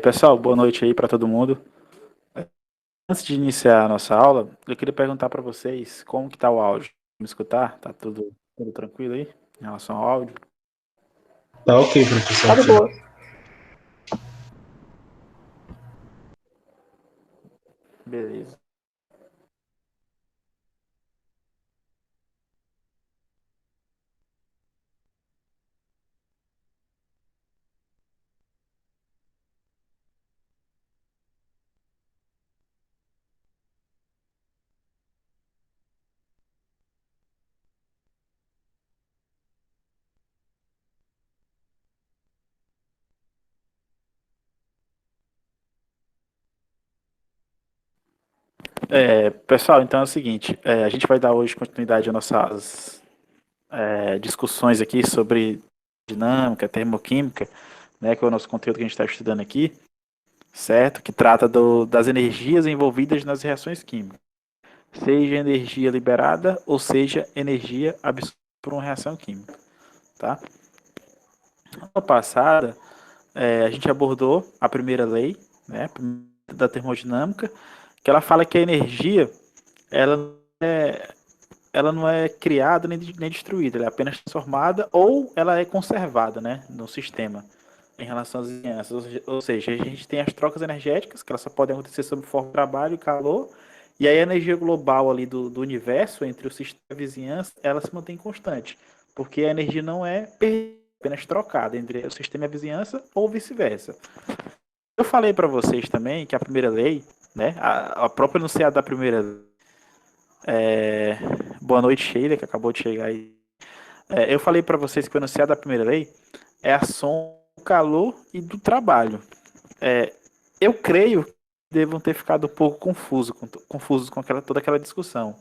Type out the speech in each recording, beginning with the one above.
Pessoal, boa noite aí para todo mundo. Antes de iniciar a nossa aula, eu queria perguntar para vocês como que tá o áudio. Me escutar? Tá tudo tranquilo aí em relação ao áudio? Tá ok, professor Tá de Arthur. boa. Beleza. Pessoal, então é o seguinte, a gente vai dar hoje continuidade às nossas discussões aqui sobre dinâmica, termoquímica, né, que é o nosso conteúdo que a gente está estudando aqui, certo? Que trata das energias envolvidas nas reações químicas, seja energia liberada ou seja energia absorvida por uma reação química, tá? Na aula passada, a gente abordou a primeira lei, né, da termodinâmica, que ela fala que a energia ela, ela não é criada nem destruída, ela é apenas transformada ou ela é conservada, né, no sistema em relação às vizinhanças. Ou seja, a gente tem as trocas energéticas, que elas só podem acontecer sob forma de trabalho e calor, e aí a energia global ali do universo, entre o sistema e a vizinhança, ela se mantém constante, porque a energia não é apenas trocada entre o sistema e a vizinhança ou vice-versa. Eu falei para vocês também que a primeira lei, né, a própria enunciado da primeira boa noite, Sheila, que acabou de chegar aí. Eu falei para vocês que o enunciado da primeira lei é a som do calor e do trabalho. É, eu creio que devam ter ficado um pouco confusos com toda aquela discussão.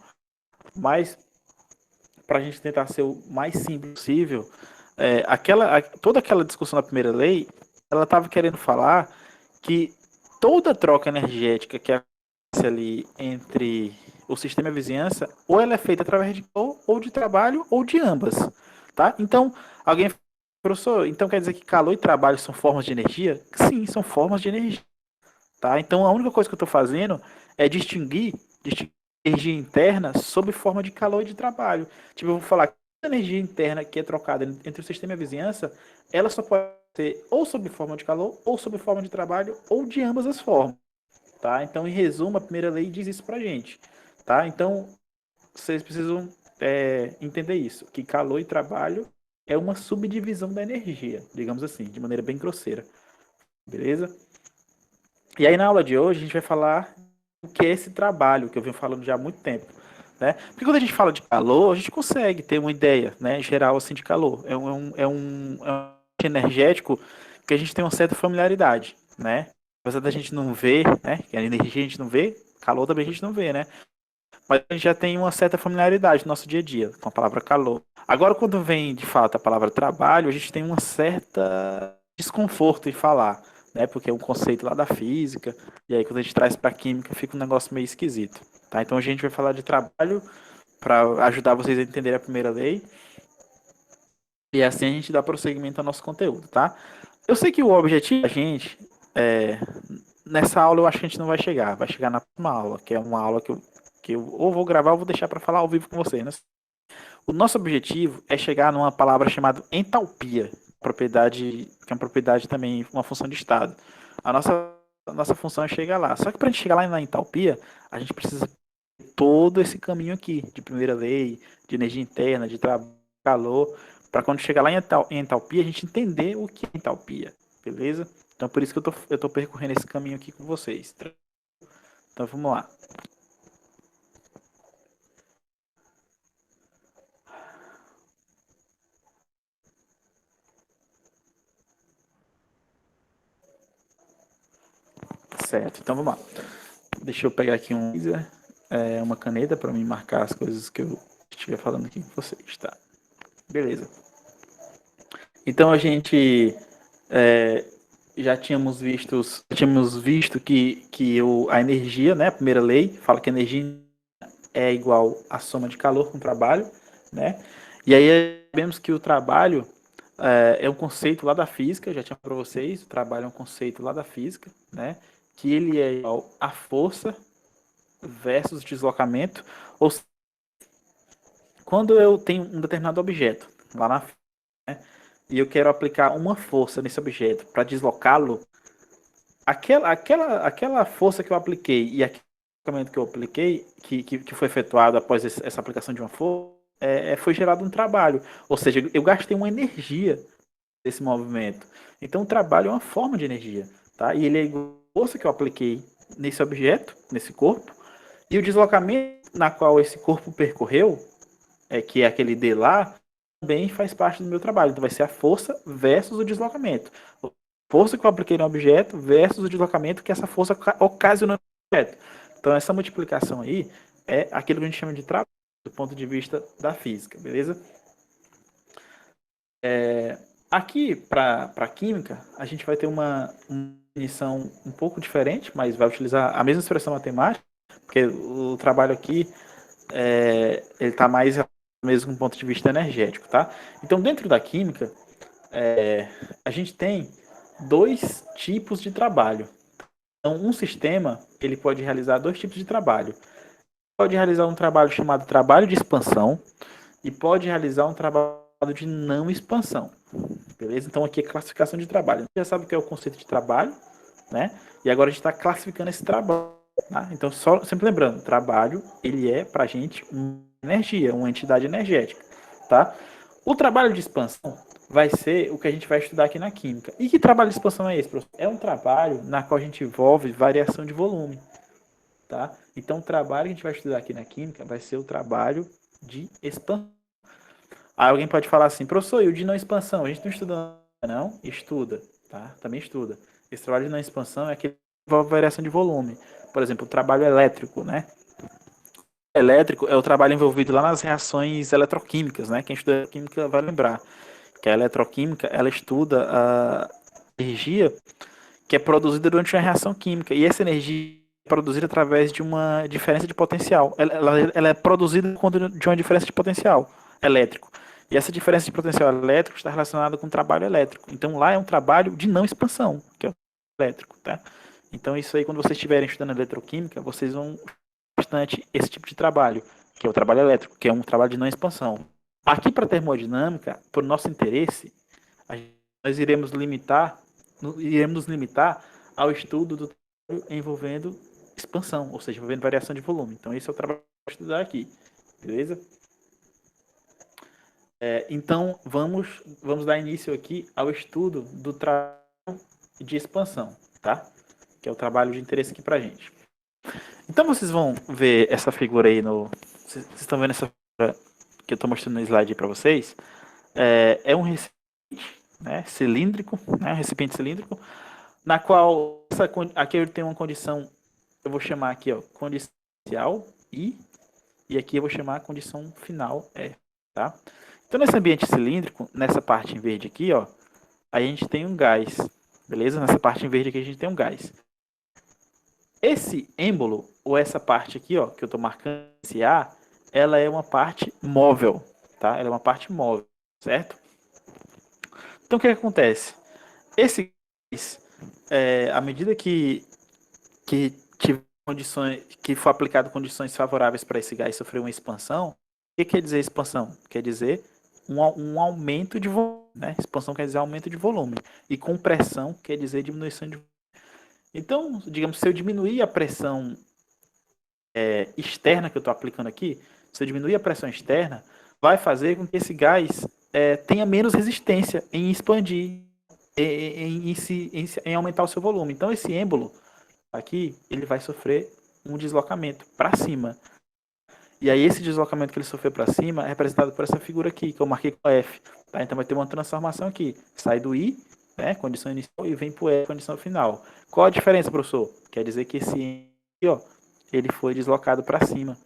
Mas, para a gente tentar ser o mais simples possível, toda aquela discussão da primeira lei, ela estava querendo falar que toda troca energética que acontece ali entre o sistema e a vizinhança, ou ela é feita através de ou de trabalho ou de ambas, tá? Então, alguém falou, professor, então quer dizer que calor e trabalho são formas de energia? Sim, são formas de energia, tá? Então, a única coisa que eu estou fazendo é distinguir energia interna sob forma de calor e de trabalho. Tipo, eu vou falar que a energia interna que é trocada entre o sistema e a vizinhança, ela só pode ser ou sob forma de calor, ou sob forma de trabalho, ou de ambas as formas, tá? Então, em resumo, a primeira lei diz isso pra gente, tá? Então, vocês precisam entender isso, que calor e trabalho é uma subdivisão da energia, digamos assim, de maneira bem grosseira, beleza? E aí, na aula de hoje, a gente vai falar o que é esse trabalho, que eu venho falando já há muito tempo, né? Porque quando a gente fala de calor, a gente consegue ter uma ideia, né, geral assim de calor. É um energético que a gente tem uma certa familiaridade, né? Apesar da gente não ver, né? Que a energia a gente não vê, calor também a gente não vê, né? Mas a gente já tem uma certa familiaridade no nosso dia a dia com a palavra calor. Agora, quando vem de fato a palavra trabalho, a gente tem uma certa desconforto em falar, né? Porque é um conceito lá da física, e aí quando a gente traz para a química fica um negócio meio esquisito, tá? Então a gente vai falar de trabalho para ajudar vocês a entenderem a primeira lei, e assim a gente dá prosseguimento ao nosso conteúdo, tá? Eu sei que o objetivo da gente é, nessa aula eu acho que a gente não vai chegar na próxima aula, que é uma aula que eu ou vou gravar ou vou deixar para falar ao vivo com vocês, né? O nosso objetivo é chegar numa palavra chamada entalpia, propriedade, que é uma propriedade também, uma função de estado. A nossa função é chegar lá. Só que para a gente chegar lá na entalpia, a gente precisa todo esse caminho aqui, de primeira lei, de energia interna, de calor, para quando chegar lá em entalpia, a gente entender o que é entalpia, beleza? Então por isso que eu tô percorrendo esse caminho aqui com vocês. Então vamos lá. Certo, então vamos lá. Deixa eu pegar aqui uma caneta para me marcar as coisas que eu estiver falando aqui com vocês, tá? Beleza. Então a gente é, já tínhamos visto que a energia, né, a primeira lei, fala que a energia é igual à soma de calor com trabalho, né? E aí sabemos que o trabalho é um conceito lá da física, eu já tinha para vocês, o trabalho é um conceito lá da física, né? Que ele é igual a força versus deslocamento, ou seja, quando eu tenho um determinado objeto lá na física, né, e eu quero aplicar uma força nesse objeto para deslocá-lo, aquela força que eu apliquei e aquele deslocamento que eu apliquei, que foi efetuado após essa aplicação de uma força, foi gerado um trabalho, ou seja, eu gastei uma energia desse movimento. Então, o trabalho é uma forma de energia, tá? E ele é igual a força que eu apliquei nesse objeto, nesse corpo, e o deslocamento na qual esse corpo percorreu, que é aquele D lá, também faz parte do meu trabalho. Então, vai ser a força versus o deslocamento. A força que eu apliquei no objeto versus o deslocamento que essa força ocasionou no objeto. Então, essa multiplicação aí é aquilo que a gente chama de trabalho, do ponto de vista da física, beleza? Aqui, para química, a gente vai ter uma definição um pouco diferente, mas vai utilizar a mesma expressão matemática, porque o trabalho aqui ele está mais mesmo do ponto de vista energético, tá? Então, dentro da química, a gente tem dois tipos de trabalho. Então, um sistema ele pode realizar dois tipos de trabalho. Pode realizar um trabalho chamado trabalho de expansão e pode realizar um trabalho de não expansão. Beleza? Então aqui é classificação de trabalho. Você já sabe o que é o conceito de trabalho, né? E agora a gente está classificando esse trabalho. Tá? Então, só sempre lembrando, trabalho ele é para a gente uma energia, uma entidade energética. Tá? O trabalho de expansão vai ser o que a gente vai estudar aqui na química. E que trabalho de expansão é esse, professor? É um trabalho na qual a gente envolve variação de volume. Tá? Então, o trabalho que a gente vai estudar aqui na química vai ser o trabalho de expansão. Aí alguém pode falar assim, professor, e o de não expansão? A gente não estuda, não? Estuda, tá? Também estuda. Esse trabalho de não expansão é aquele que envolve variação de volume. Por exemplo, o trabalho elétrico, né? Elétrico é o trabalho envolvido lá nas reações eletroquímicas, né? Quem estuda química vai lembrar que a eletroquímica, ela estuda a energia que é produzida durante uma reação química. E essa energia é produzida através de uma diferença de potencial. Ela é produzida de uma diferença de potencial elétrico. E essa diferença de potencial elétrico está relacionada com o trabalho elétrico. Então lá é um trabalho de não expansão, que é o elétrico, tá? Então isso aí, quando vocês estiverem estudando eletroquímica, vocês vão bastante esse tipo de trabalho, que é o trabalho elétrico, que é um trabalho de não expansão. Aqui para termodinâmica, por nosso interesse, nós iremos nos limitar ao estudo do trabalho envolvendo expansão, ou seja, envolvendo variação de volume. Então esse é o trabalho que eu vou estudar aqui, beleza? Então vamos dar início aqui ao estudo do trabalho de expansão, tá? Que é o trabalho de interesse aqui pra gente. Então vocês vão ver essa figura aí no... Vocês estão vendo essa figura que eu estou mostrando no slide para vocês? É um recipiente, né, cilíndrico, né, um recipiente cilíndrico, na qual aqui eu tenho uma condição, eu vou chamar aqui, ó, condição inicial e aqui eu vou chamar a condição final E, tá? Então nesse ambiente cilíndrico, nessa parte em verde aqui, ó, a gente tem um gás, beleza? Nessa parte em verde aqui a gente tem um gás. Esse êmbolo, ou essa parte aqui, ó, que eu estou marcando esse A, ela é uma parte móvel, tá? Ela é uma parte móvel, certo? Então o que acontece? Esse gás, à medida que tiver condições, que for aplicado condições favoráveis para esse gás sofrer uma expansão, o que quer dizer expansão? Quer dizer um aumento de volume, né? Expansão quer dizer aumento de volume. E compressão quer dizer diminuição de volume. Então, digamos, se eu diminuir a pressão externa que eu estou aplicando aqui, se eu diminuir a pressão externa, vai fazer com que esse gás tenha menos resistência em expandir, em aumentar o seu volume. Então, esse êmbolo aqui, ele vai sofrer um deslocamento para cima. E aí esse deslocamento que ele sofreu para cima é representado por essa figura aqui, que eu marquei com F. Tá? Então vai ter uma transformação aqui. Sai do I, né, condição inicial, e vem para o E, condição final. Qual a diferença, professor? Quer dizer que esse I, ó, ele foi deslocado para cima.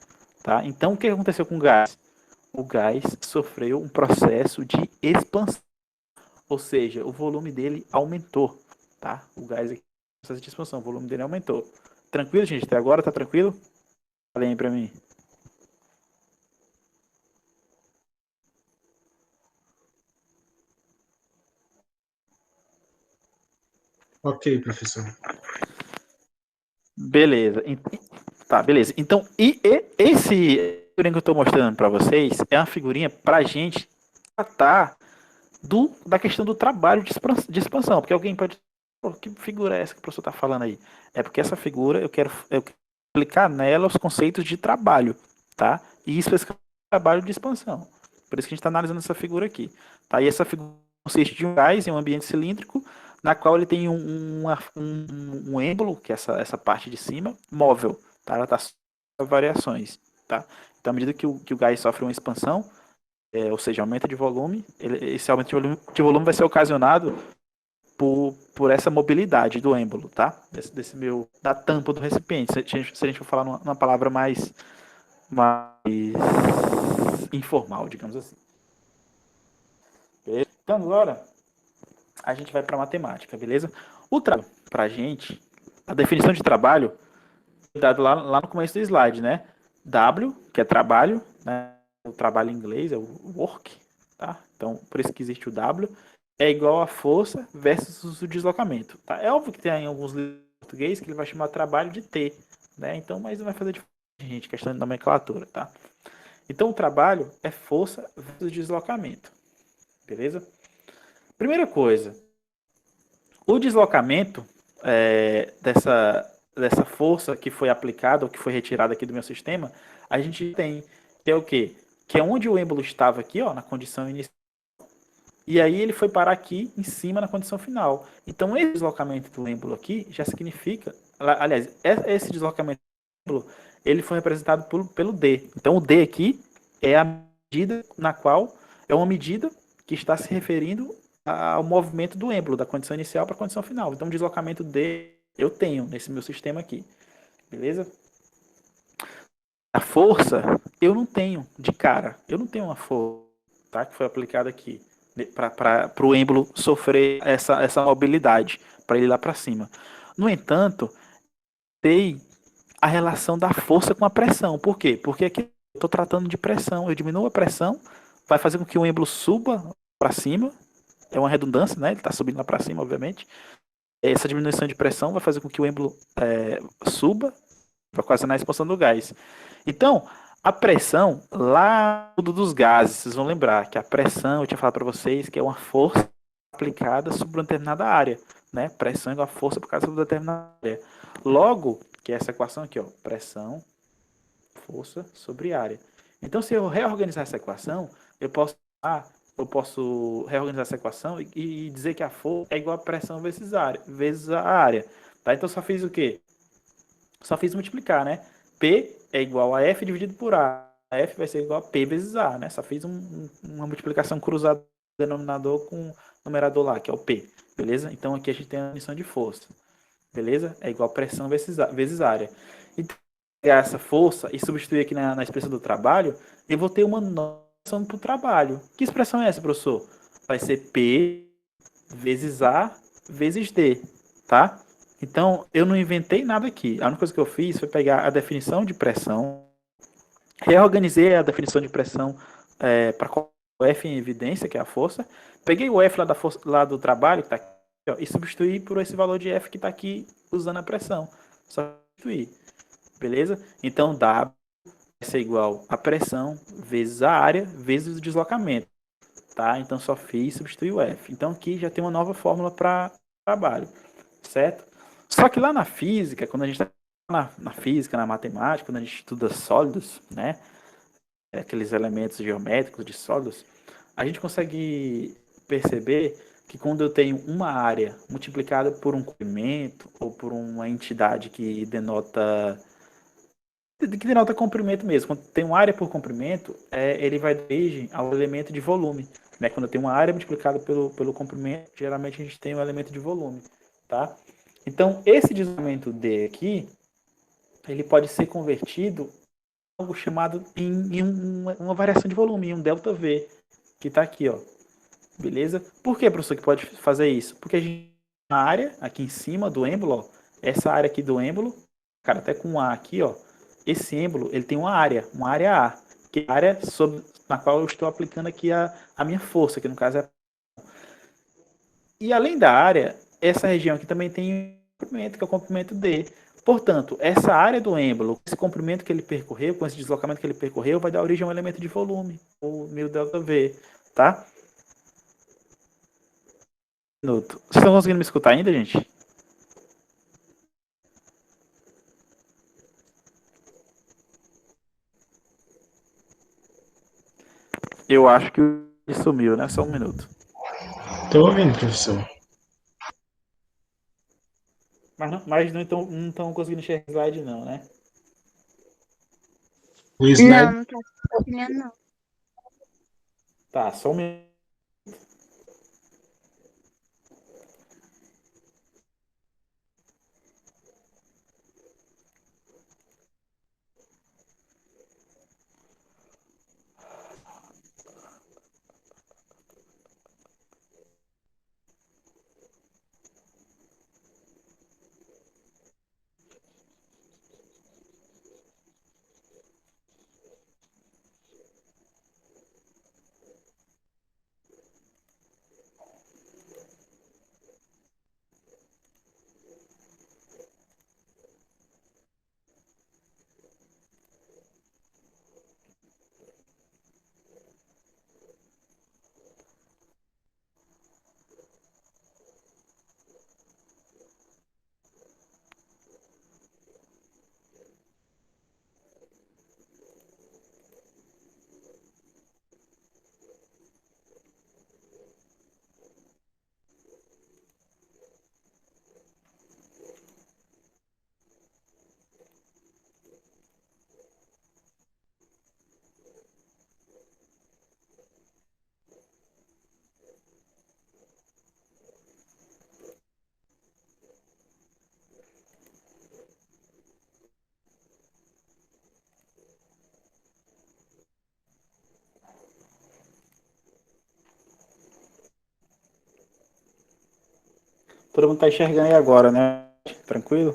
Tá? Então o que aconteceu com o gás? O gás sofreu um processo de expansão. Ou seja, o volume dele aumentou. Tá? O gás aqui, processo de expansão, o volume dele aumentou. Tranquilo, gente? Até agora tá tranquilo? Falem para mim. Ok, professor. Beleza. Tá, beleza. Então, esse figurinha que eu estou mostrando para vocês é uma figurinha para a gente tratar da questão do trabalho de expansão. Porque alguém pode. Pô, que figura é essa que o professor está falando aí? É porque essa figura eu quero aplicar nela os conceitos de trabalho, tá? E especificamente trabalho de expansão. Por isso que a gente está analisando essa figura aqui. Tá? E essa figura consiste de um gás em um ambiente cilíndrico, na qual ele tem um êmbolo, que é essa parte de cima, móvel. Tá? Ela está sofrendo variações. Tá? Então, à medida que o gás sofre uma expansão, ou seja, aumento de volume, esse aumento de volume vai ser ocasionado por essa mobilidade do êmbolo, tá? Da tampa do recipiente. Se a gente for falar numa palavra mais informal, digamos assim. Beleza? Então agora a gente vai para matemática, beleza? O trabalho para a gente, a definição de trabalho dado lá no começo do slide, né? W, que é trabalho, né? O trabalho em inglês é o work, tá? Então por isso que existe o W, é igual a força versus o deslocamento, tá? É óbvio que tem alguns livros em português que ele vai chamar trabalho de T, né? Então, mas não vai fazer diferença, gente, questão de nomenclatura, tá? Então o trabalho é força versus deslocamento, beleza? Primeira coisa, o deslocamento dessa força que foi aplicada ou que foi retirada aqui do meu sistema, a gente tem, que é o quê? Que é onde o êmbolo estava aqui, ó, na condição inicial, e aí ele foi parar aqui em cima na condição final. Então esse deslocamento do êmbolo aqui já significa, aliás, esse deslocamento do êmbolo, ele foi representado pelo D. Então o D aqui é a medida na qual, é uma medida que está se referindo ao movimento do êmbolo, da condição inicial para a condição final. Então o deslocamento D eu tenho nesse meu sistema aqui. Beleza? A força eu não tenho de cara. Eu não tenho uma força, tá, que foi aplicada aqui para o êmbolo sofrer essa mobilidade, para ele ir lá para cima. No entanto, tem a relação da força com a pressão. Por quê? Porque aqui eu estou tratando de pressão. Eu diminuo a pressão, vai fazer com que o êmbolo suba para cima. É uma redundância, né? Ele está subindo lá para cima, obviamente. Essa diminuição de pressão vai fazer com que o êmbolo suba, para ocasionar a expansão do gás. Então, a pressão lá dos gases, vocês vão lembrar que a pressão, eu tinha falado para vocês, que é uma força aplicada sobre uma determinada área, né? Pressão é igual a força aplicada sobre uma determinada área. Logo, que é essa equação aqui, ó, pressão, força sobre área. Então, se eu reorganizar essa equação, eu posso reorganizar essa equação e dizer que a força é igual a pressão vezes a área. Tá? Então, só fiz o quê? Só fiz multiplicar, né? P é igual a F dividido por A. A F vai ser igual a P vezes A, né? Só fiz uma multiplicação cruzada do denominador com o numerador lá, que é o P. Beleza? Então, aqui a gente tem a definição de força. Beleza? É igual a pressão vezes área. Então, pegar essa força e substituir aqui na expressão do trabalho, eu vou ter uma noção para o trabalho. Que expressão é essa, professor? Vai ser P vezes A vezes D, tá? Então, eu não inventei nada aqui. A única coisa que eu fiz foi pegar a definição de pressão, reorganizei a definição de pressão para o F em evidência, que é a força, peguei o F lá do trabalho, que está aqui, ó, e substituí por esse valor de F que está aqui usando a pressão. Só substituir. Beleza? Então, W vai ser igual a pressão vezes a área vezes o deslocamento. Tá? Então, só fiz substituir o F. Então, aqui já tem uma nova fórmula para trabalho. Certo? Só que lá na física, quando a gente está na física, na matemática, quando a gente estuda sólidos, né? Aqueles elementos geométricos de sólidos, a gente consegue perceber que quando eu tenho uma área multiplicada por um comprimento ou por uma entidade que denota comprimento mesmo. Quando tem uma área por comprimento, ele vai dar origem ao elemento de volume. Né? Quando eu tenho uma área multiplicada pelo comprimento, geralmente a gente tem um elemento de volume. Tá? Então, esse deslocamento D aqui, ele pode ser convertido em algo chamado em uma variação de volume, em um ΔV, que está aqui, ó. Beleza? Por que, professor, que pode fazer isso? Porque a gente tem uma área aqui em cima do êmbolo, ó, essa área aqui do êmbolo, cara, até com A aqui, ó, esse êmbolo, ele tem uma área A, que é a área na qual eu estou aplicando aqui a minha força, que no caso é. E além da área, essa região aqui também tem um comprimento, que é o comprimento D. Portanto, essa área do êmbolo, esse comprimento que ele percorreu, com esse deslocamento que ele percorreu, vai dar origem a um elemento de volume, o μΔV, tá? Minuto. Vocês estão conseguindo me escutar ainda, gente? Eu acho que ele sumiu, né? Só um minuto. Tô ouvindo, professor. Mas não estão conseguindo enxergar o slide, não, né? O Não, slide. não tá compartilhando, não. Tá, só um minuto. Todo mundo tá enxergando aí agora, né? Tranquilo?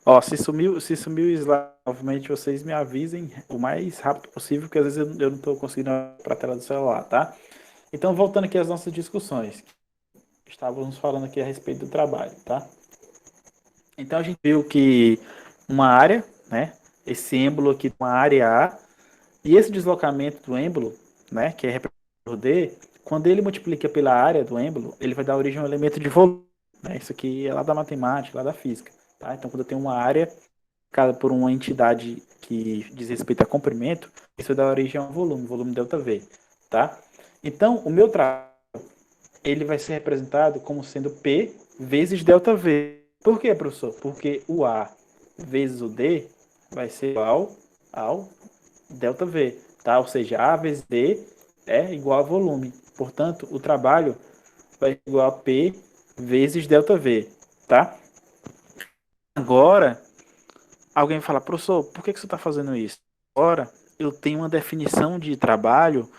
Ó, se sumiu o slide, novamente vocês me avisem o mais rápido possível, porque às vezes eu não estou conseguindo para a tela do celular, tá? Então, voltando aqui às nossas discussões. Estávamos falando aqui a respeito do trabalho, tá? Então, a gente viu que uma área, né? Esse êmbolo aqui, uma área A, e esse deslocamento do êmbolo, né? Que é representado por D, quando ele multiplica pela área do êmbolo, ele vai dar origem a um elemento de volume, né? Isso aqui é lá da matemática, lá da física, tá? Então, quando eu tenho uma área cada por uma entidade que diz respeito a comprimento, isso dá origem a um volume ΔV, tá? Então, o meu trabalho, ele vai ser representado como sendo P vezes ΔV. Por quê, professor? Porque o A vezes o D vai ser igual ao ΔV, tá? Ou seja, A vezes D é igual a volume. Portanto, o trabalho vai ser igual a P vezes ΔV, tá? Agora, alguém vai falar, professor, por que você está fazendo isso? Agora, eu tenho uma definição de trabalho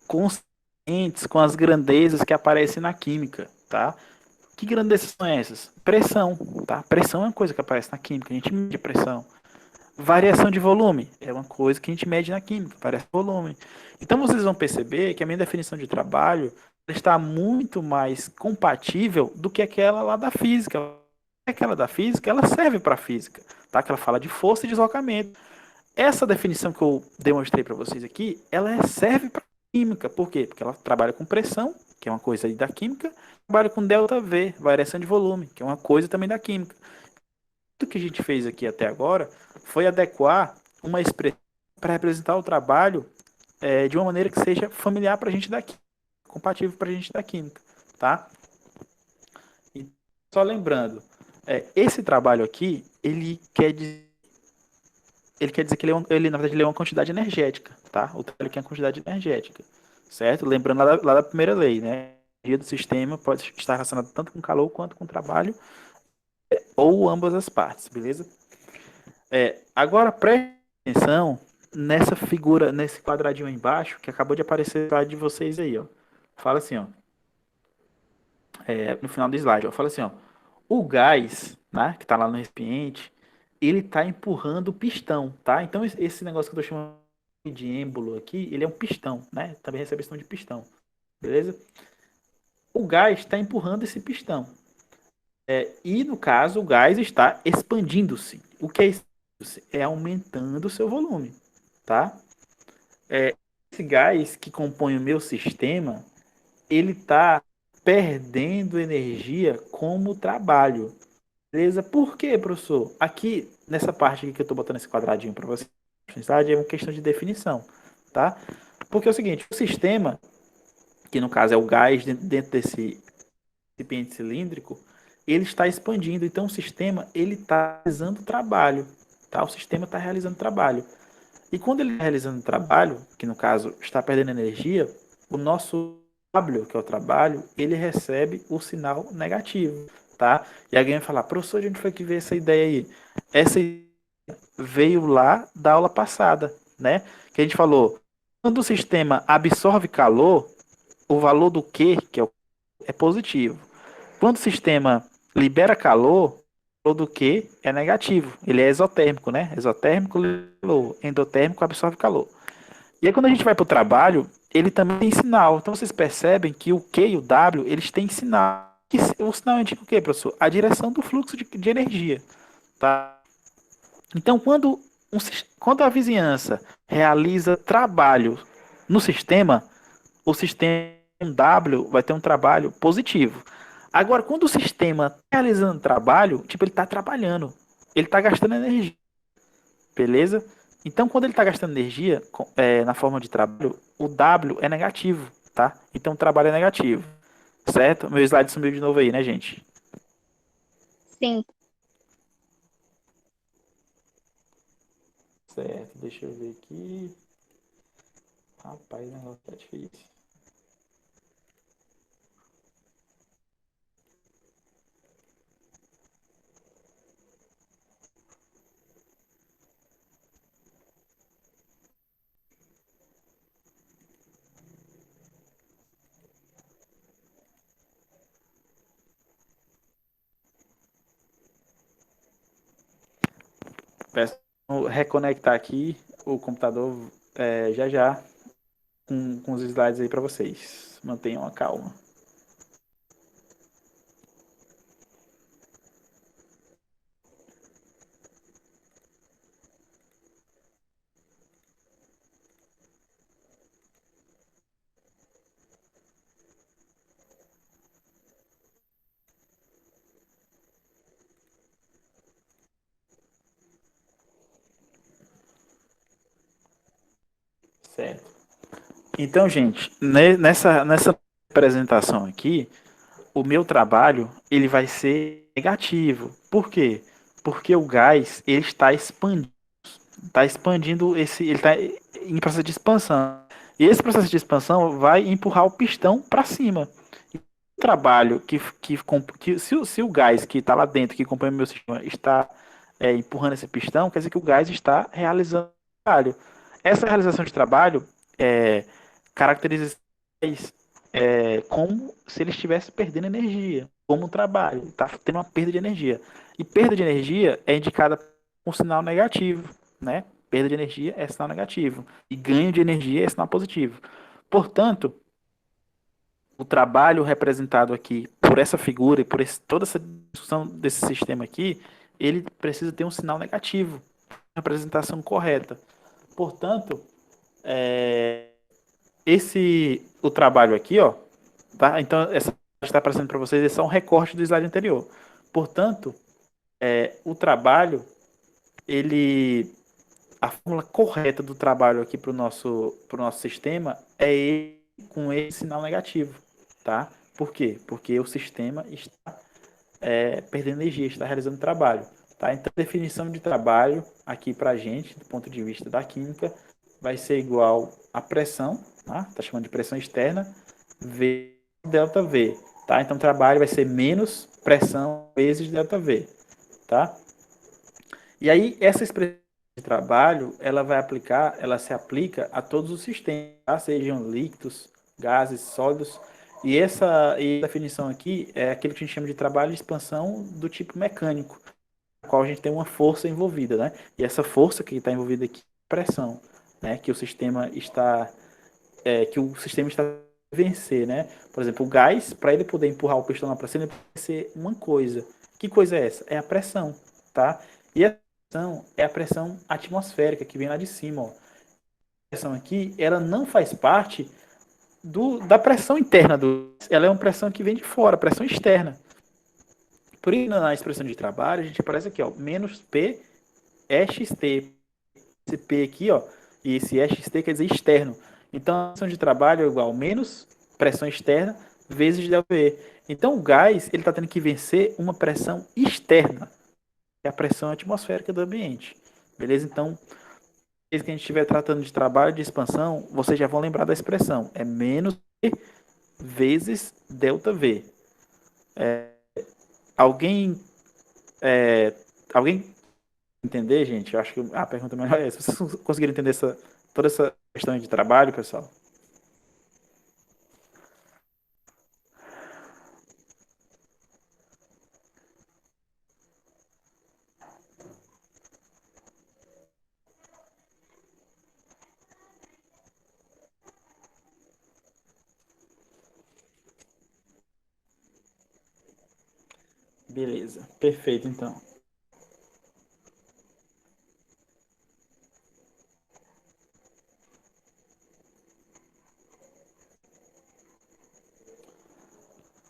consistentes com as grandezas que aparecem na química, tá? Que grandezas são essas? Pressão, tá? Pressão é uma coisa que aparece na química, a gente mede pressão. Variação de volume é uma coisa que a gente mede na química, variação de volume. Então vocês vão perceber que a minha definição de trabalho está muito mais compatível do que aquela lá da física. Aquela da física, ela serve para a física, tá? Que ela fala de força e deslocamento. Essa definição que eu demonstrei para vocês aqui, ela serve para química. Por quê? Porque ela trabalha com pressão, que é uma coisa aí da química, trabalha com ΔV, variação de volume, que é uma coisa também da química. Tudo que a gente fez aqui até agora foi adequar uma expressão para representar o trabalho de uma maneira que seja familiar para a gente da química, compatível para a gente da química, tá? E só lembrando, esse trabalho aqui, ele quer dizer que ele, na verdade, ele é uma quantidade energética, tá? O trabalho aqui é uma quantidade energética, certo? Lembrando lá da primeira lei, né? A energia do sistema pode estar relacionada tanto com calor quanto com trabalho, ou ambas as partes, beleza? Agora, preste atenção nessa figura, nesse quadradinho aí embaixo, que acabou de aparecer lá de vocês aí, ó. Fala assim, ó. No final do slide, ó. Fala assim, ó. O gás, né, que está lá no recipiente, ele está empurrando o pistão, tá? Então esse negócio que eu estou chamando de êmbolo aqui, ele é um pistão, né? Também recebe a questão de pistão, beleza? O gás está empurrando esse pistão. E no caso, o gás está expandindo-se. O que é expandindo-se? É aumentando o seu volume, tá? Esse gás que compõe o meu sistema, ele está perdendo energia como trabalho. Beleza? Por quê, professor? Aqui, nessa parte aqui que eu estou botando esse quadradinho para você, é uma questão de definição, tá? Porque é o seguinte, o sistema, que no caso é o gás dentro desse recipiente cilíndrico, ele está expandindo. Então, o sistema, ele está realizando trabalho, tá? O sistema está realizando trabalho. E quando ele está realizando trabalho, que no caso está perdendo energia, o nosso W, que é o trabalho, ele recebe o sinal negativo, tá? E alguém vai falar, professor, de onde foi que veio essa ideia aí? Essa ideia veio lá da aula passada, né? Que a gente falou, quando o sistema absorve calor, o valor do Q, que é positivo. Quando o sistema libera calor, o valor do Q é negativo. Ele é exotérmico, né? Exotérmico, calor. Endotérmico, absorve calor. E aí quando a gente vai para o trabalho, ele também tem sinal. Então vocês percebem que o Q e o W, eles têm sinal. O sinal indica o quê, professor? A direção do fluxo de energia. Tá? Então quando a vizinhança realiza trabalho no sistema, o sistema W vai ter um trabalho positivo. Agora, quando o sistema está realizando trabalho, tipo, ele está trabalhando, ele está gastando energia. Beleza? Então, quando ele está gastando energia na forma de trabalho, o W é negativo, tá? Então, o trabalho é negativo, certo? Meu slide sumiu de novo aí, né, gente? Sim. Certo, deixa eu ver aqui. Rapaz, o negócio tá difícil. Peço reconectar aqui o computador já já com os slides aí para vocês. Mantenham a calma. Certo. Então, gente, nessa apresentação aqui, o meu trabalho ele vai ser negativo. Por quê? Porque o gás ele está expandindo ele está em processo de expansão. E esse processo de expansão vai empurrar o pistão para cima. E o trabalho se o gás que está lá dentro, que compõe o meu sistema, está empurrando esse pistão, quer dizer que o gás está realizando trabalho. Essa realização de trabalho caracteriza como se ele estivesse perdendo energia, como um trabalho, está tendo uma perda de energia. E perda de energia é indicada com um sinal negativo, né? Perda de energia é sinal negativo. E ganho de energia é sinal positivo. Portanto, o trabalho representado aqui por essa figura e por toda essa discussão desse sistema aqui, ele precisa ter um sinal negativo, representação correta. Portanto, o trabalho aqui, ó, tá? Então, essa está aparecendo para vocês é só um recorte do slide anterior. Portanto, o trabalho, a fórmula correta do trabalho aqui para o nosso sistema é ele com esse sinal negativo, tá? Por quê? Porque o sistema está perdendo energia, está realizando trabalho, tá? Então, a definição de trabalho aqui para a gente, do ponto de vista da química, vai ser igual a pressão, tá? Tá chamando de pressão externa, V delta V, tá? Então, o trabalho vai ser menos pressão vezes delta V, tá? E aí, essa expressão de trabalho, ela se aplica a todos os sistemas, tá? Sejam líquidos, gases, sólidos. E essa definição aqui é aquele que a gente chama de trabalho de expansão do tipo mecânico, no qual a gente tem uma força envolvida, né? E essa força que está envolvida aqui é pressão, né? Que o sistema está a vencer, né? Por exemplo, o gás, para ele poder empurrar o pistão lá para cima, ele precisa ser uma coisa. Que coisa é essa? É a pressão, tá? E a pressão é a pressão atmosférica que vem lá de cima, ó. A pressão aqui, ela não faz parte da pressão interna ela é uma pressão que vem de fora, pressão externa. Por isso, na expressão de trabalho, a gente aparece aqui, ó, menos P é XT. Esse P aqui, ó, e esse EXT quer dizer externo. Então, a pressão de trabalho é igual a menos pressão externa vezes ΔV. Então, o gás ele está tendo que vencer uma pressão externa, que é a pressão atmosférica do ambiente. Beleza? Então, se a gente estiver tratando de trabalho de expansão, vocês já vão lembrar da expressão. É menos P vezes ΔV. Alguém, alguém entender, gente? Eu acho que a pergunta melhor é essa. Vocês conseguiram entender toda essa questão de trabalho, pessoal? Beleza, perfeito então.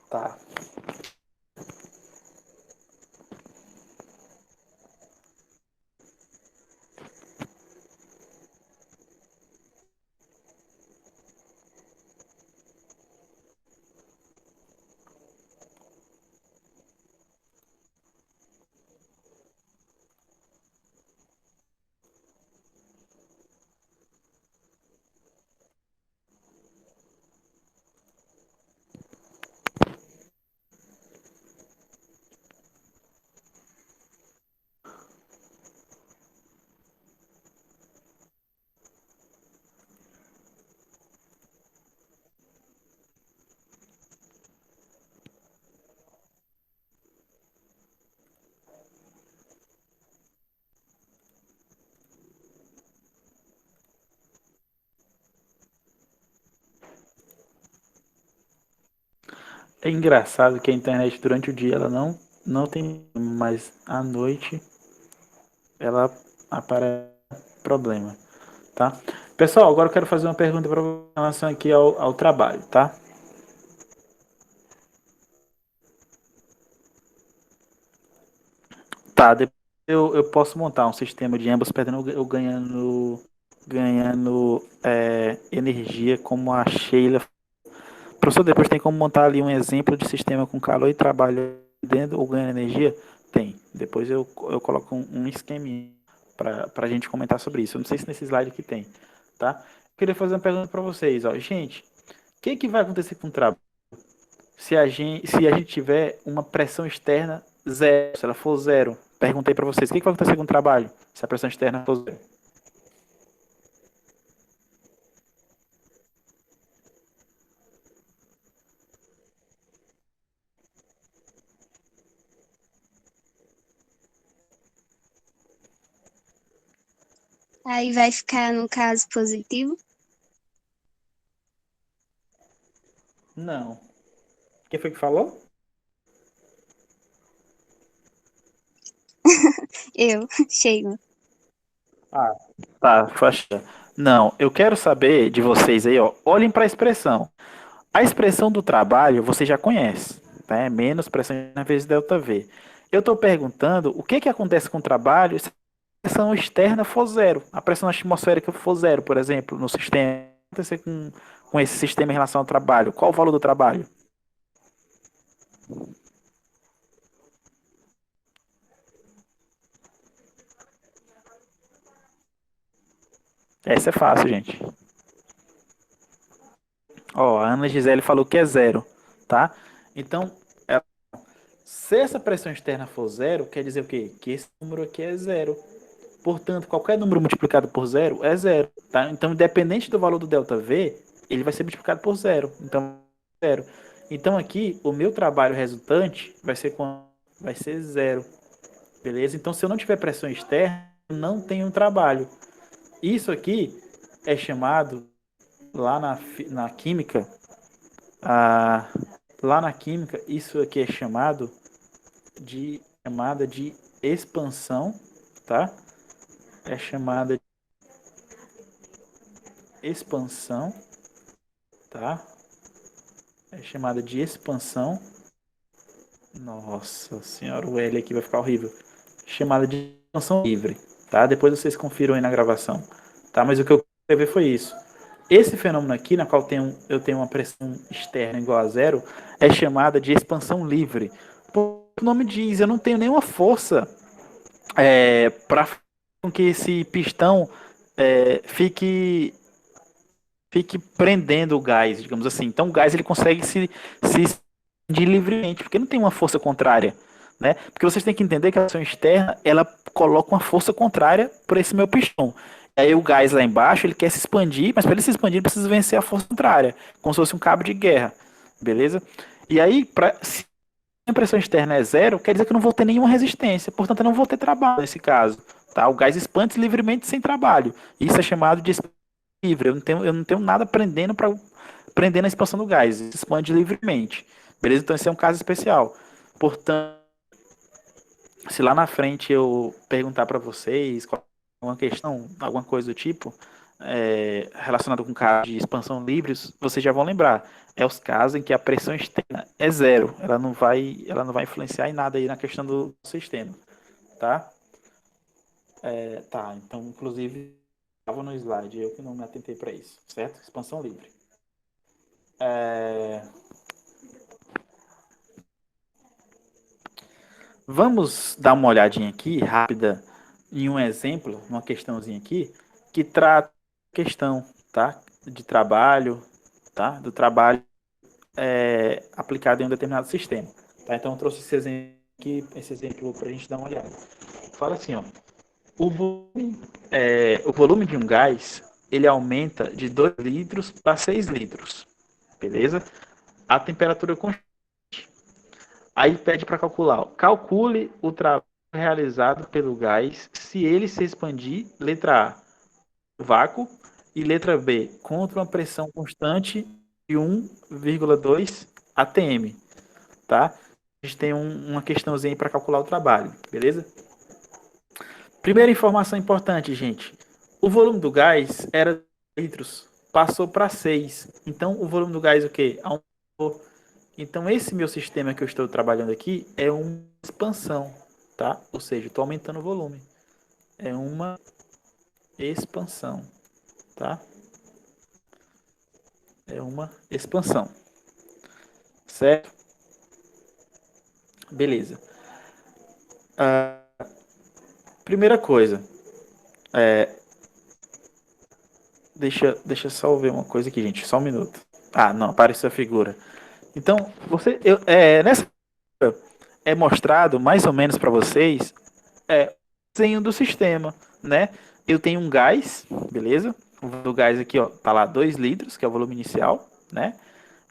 Tá. É engraçado que a internet durante o dia ela não tem, mas à noite ela aparece problema, tá? Pessoal, agora eu quero fazer uma pergunta para em relação aqui ao trabalho, tá? Tá, depois eu posso montar um sistema de ambos perdendo eu ganhando energia como a Sheila. Professor, depois tem como montar ali um exemplo de sistema com calor e trabalho dentro ou ganhando energia? Tem. Depois eu coloco um esqueminha para a gente comentar sobre isso. Eu não sei se nesse slide aqui tem, tá? Eu queria fazer uma pergunta para vocês, ó. Gente, o que vai acontecer com o trabalho se a gente tiver uma pressão externa zero, se ela for zero? Perguntei para vocês, o que vai acontecer com o trabalho se a pressão externa for zero? Aí vai ficar no caso positivo. Não. Quem foi que falou? Eu, chego. Ah, tá, faixa. Não, eu quero saber de vocês aí, ó. Olhem para a expressão. A expressão do trabalho você já conhece, né? Menos pressão vezes delta V. Eu estou perguntando o que acontece com o trabalho se a pressão externa for zero. A pressão atmosférica for zero, por exemplo, no sistema. O que vai acontecer com esse sistema em relação ao trabalho? Qual o valor do trabalho? Essa é fácil, gente. Ó, a Ana Gisele falou que é zero, tá? Então, se essa pressão externa for zero, quer dizer o quê? Que esse número aqui é zero. Portanto, qualquer número multiplicado por zero é zero, tá? Então, independente do valor do ΔV, ele vai ser multiplicado por zero. Então, zero. Então aqui, o meu trabalho resultante vai ser vai ser zero. Beleza? Então, se eu não tiver pressão externa, eu não tenho trabalho. Isso aqui é chamado, lá na química, lá na química, isso aqui é chamada de expansão, tá? É chamada de expansão, tá? É chamada de expansão. Nossa senhora, o L aqui vai ficar horrível. Chamada de expansão livre, tá? Depois vocês confiram aí na gravação, tá? Mas o que eu quero ver foi isso. Esse fenômeno aqui, na qual eu tenho uma pressão externa igual a zero, é chamada de expansão livre. O nome diz, eu não tenho nenhuma força para que esse pistão fique prendendo o gás, digamos assim. Então o gás ele consegue se expandir livremente, porque não tem uma força contrária, né? Porque vocês têm que entender que a ação externa, ela coloca uma força contrária por esse meu pistão. Aí o gás lá embaixo, ele quer se expandir, mas para ele se expandir, ele precisa vencer a força contrária, como se fosse um cabo de guerra, beleza? E aí, se a pressão externa é zero, quer dizer que eu não vou ter nenhuma resistência, portanto eu não vou ter trabalho nesse caso, tá? O gás expande livremente sem trabalho. Isso é chamado de expansão livre. Eu não tenho nada prendendo a expansão do gás, se expande livremente, beleza? Então esse é um caso especial. Portanto, se lá na frente eu perguntar para vocês alguma questão, alguma coisa do tipo, relacionada com casos de expansão livre, vocês já vão lembrar. É os casos em que a pressão externa é zero. Ela não vai influenciar em nada aí na questão do sistema. Tá? Tá, então, inclusive, estava no slide, eu que não me atentei para isso, certo? Expansão livre. Vamos dar uma olhadinha aqui, rápida, em um exemplo, uma questãozinha aqui, que trata a questão, tá? De trabalho, tá? Do trabalho aplicado em um determinado sistema. Tá? Então eu trouxe esse exemplo para a gente dar uma olhada. Fala assim, ó, o volume de um gás, ele aumenta de 2 litros para 6 litros, beleza? A temperatura constante. Aí pede para calcular, ó, calcule o trabalho realizado pelo gás se ele se expandir, letra A, vácuo, e letra B, contra uma pressão constante de 1,2 atm, tá? A gente tem uma questãozinha para calcular o trabalho, beleza? Primeira informação importante, gente. O volume do gás era 2 litros, passou para 6. Então, o volume do gás o quê? Aumentou. Então, esse meu sistema que eu estou trabalhando aqui é uma expansão, tá? Ou seja, estou aumentando o volume. É uma expansão, tá? É uma expansão. Certo? Beleza. Primeira coisa. Deixa eu só ver uma coisa aqui, gente. Só um minuto. Não, apareceu a figura. Então, nessa é mostrado mais ou menos para vocês o desenho do sistema, né? Eu tenho um gás, beleza? O volume do gás aqui, ó, tá lá 2 litros, que é o volume inicial, né?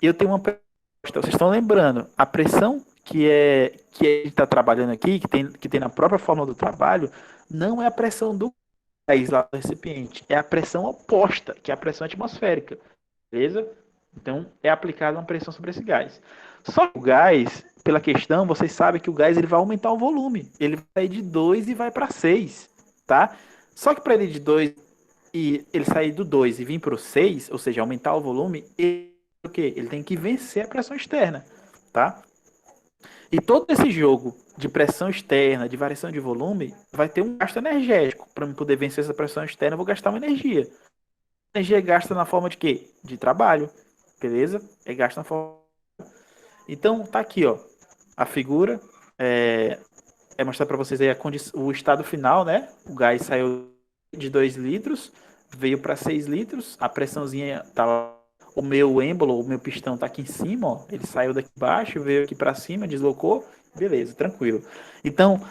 E eu tenho uma pressão. Vocês estão lembrando, a pressão que a gente está trabalhando aqui, que tem na própria fórmula do trabalho, não é a pressão do gás lá do recipiente, é a pressão oposta, que é a pressão atmosférica, beleza? Então, é aplicada uma pressão sobre esse gás. Só que o gás, pela questão, vocês sabem que o gás ele vai aumentar o volume. Ele vai sair de 2 e vai para 6, tá? Só que para ele de 2 e ele sair do 2 e vir para o 6, ou seja, aumentar o volume, ele tem que vencer a pressão externa, tá? E todo esse jogo de pressão externa, de variação de volume, vai ter um gasto energético. Para eu poder vencer essa pressão externa, eu vou gastar uma energia. A energia é gasta na forma de quê? De trabalho. Beleza? É gasto na forma. Então, tá aqui, ó. A figura é mostrar para vocês aí o estado final, né? O gás saiu de 2 litros, veio para 6 litros. A pressãozinha tá lá. O meu êmbolo, o meu pistão tá aqui em cima, ó. Ele saiu daqui embaixo, veio aqui para cima, deslocou. Beleza, tranquilo. Então,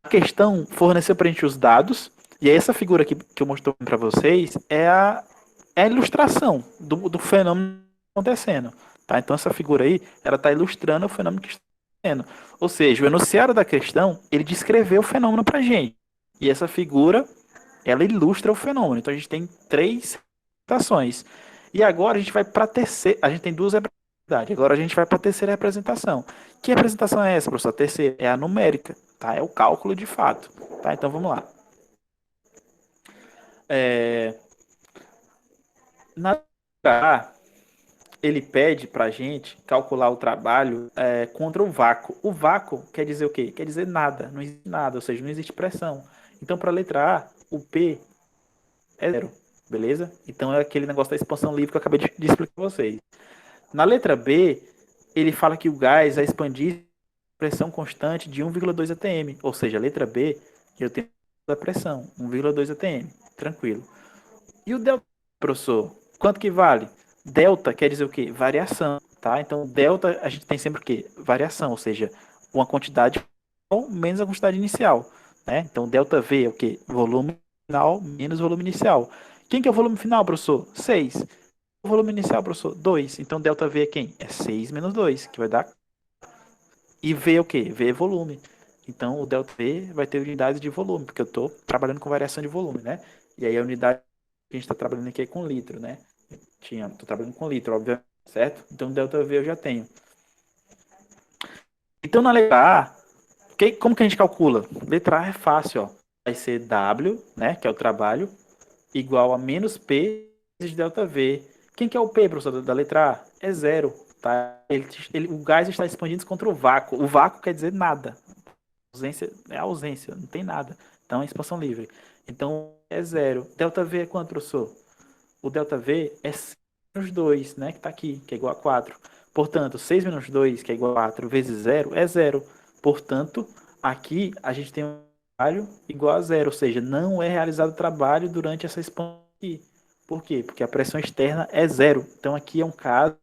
a questão forneceu para a gente os dados. E essa figura aqui que eu mostrei para vocês é a ilustração do fenômeno acontecendo, Tá? Então essa figura aí, ela está ilustrando o fenômeno que está acontecendo. Ou seja, o enunciado da questão, ele descreveu o fenômeno para a gente. E essa figura, ela ilustra o fenômeno. Então a gente tem 3 representações. E agora a gente vai para a terceira. A gente tem 2 representações. Agora a gente vai para a terceira representação. Que representação é essa, professor? A terceira é a numérica, tá? É o cálculo de fato. Tá? Então vamos lá. Na letra A, ele pede para a gente calcular o trabalho contra o vácuo. O vácuo quer dizer o quê? Quer dizer nada, não existe nada, ou seja, não existe pressão. Então, para a letra A, o P é 0, beleza? Então é aquele negócio da expansão livre que eu acabei de explicar para vocês. Na letra B, ele fala que o gás vai expandir pressão constante de 1,2 atm, ou seja, a letra B, eu tenho a pressão, 1,2 atm, tranquilo. E o delta, professor, quanto que vale? Delta quer dizer o quê? Variação, tá? Então, delta a gente tem sempre o quê? Variação, ou seja, uma quantidade menos a quantidade inicial, né? Então, delta V é o quê? Volume final menos volume inicial. Quem que é o volume final, professor? 6. O volume inicial, professor? 2. Então, delta V é quem? É 6 menos 2, que vai dar... E V é o quê? V é volume. Então, o delta V vai ter unidades de volume, porque eu estou trabalhando com variação de volume, né? E aí a unidade que a gente está trabalhando aqui é com litro, né? Estou trabalhando com litro, obviamente, certo? Então, delta V eu já tenho. Então, na letra A, como que a gente calcula? Letra A é fácil, ó. Vai ser W, né, que é o trabalho, igual a menos P vezes delta V. Quem que é o P, professor, da letra A? É 0, tá? O gás está expandindo contra o vácuo. O vácuo quer dizer nada. Ausência é ausência, não tem nada. Então, é expansão livre. Então, é 0. Delta V é quanto, professor? O delta V é 6 menos 2, né, que está aqui, que é igual a 4. Portanto, 6 menos 2, que é igual a 4, vezes 0, é 0. Portanto, aqui a gente tem um trabalho igual a 0, ou seja, não é realizado trabalho durante essa expansão aqui. Por quê? Porque a pressão externa é 0. Então, aqui é um caso